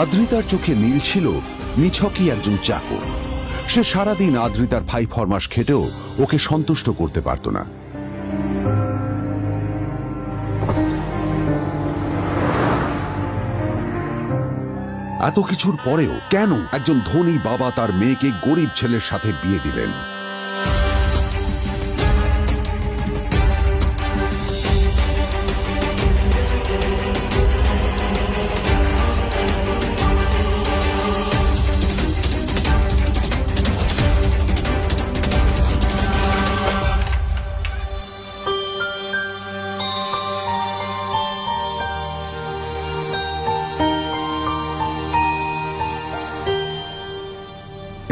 আদ্রিতার চোখে নীল ছিল নিছকই একজন চাকর। সে সারাদিন আদ্রিতার ভাই ফরমাস খেটেও ওকে সন্তুষ্ট করতে পারত না। এত কিছুর পরেও কেন একজন ধনী বাবা তার মেয়েকে গরিব ছেলের সাথে বিয়ে দিলেন?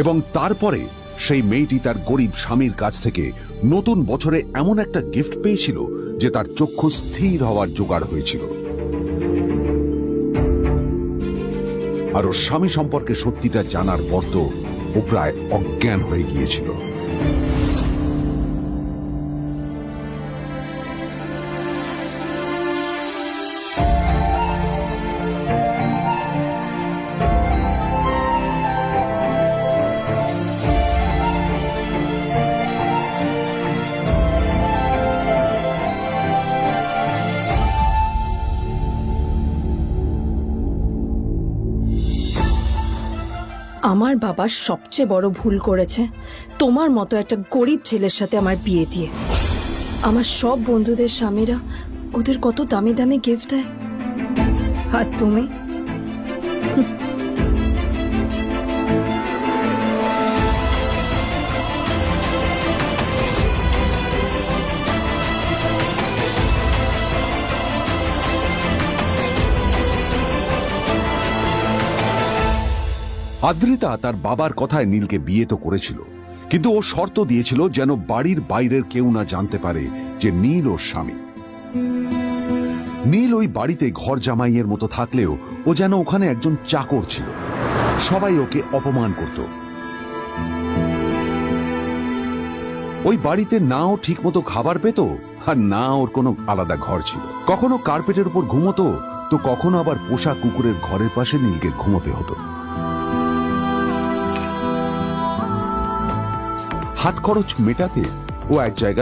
এবং তারপরে সেই মেয়েটি তার গরিব স্বামীর কাছ থেকে নতুন বছরে এমন একটা গিফট পেয়েছিল যে তার চক্ষু স্থির হওয়ার জোগাড় হয়েছিল। আর ওর স্বামী সম্পর্কে সত্যিটা জানার পর তো ও প্রায় অজ্ঞান হয়ে গিয়েছিল। আমার বাবা সবচেয়ে বড় ভুল করেছে তোমার মতো একটা গরিব ছেলের সাথে আমার বিয়ে দিয়ে। আমার সব বন্ধুদের স্বামীরা ওদের কত দামি দামি গিফট দেয়, আর তুমি আদ্রিতা তার বাবার কথায় নীলকে বিয়ে তো করেছিল, কিন্তু ও শর্ত দিয়েছিল যেন বাড়ির বাইরের কেউ না জানতে পারে যে নীল ওর স্বামী। নীল ওই বাড়িতে ঘর জামাইয়ের মতো থাকলেও ও যেন ওখানে একজন চাকর ছিল। সবাই ওকে অপমান করত। ওই বাড়িতে না ও ঠিক মতো খাবার পেত, আর না ওর কোনো আলাদা ঘর ছিল। কখনো কার্পেটের উপর ঘুমোতো, তো কখনো আবার পোষা কুকুরের ঘরের পাশে নীলকে ঘুমোতে হতো। হাত খরচ মেটাতে ও এক জায়গায়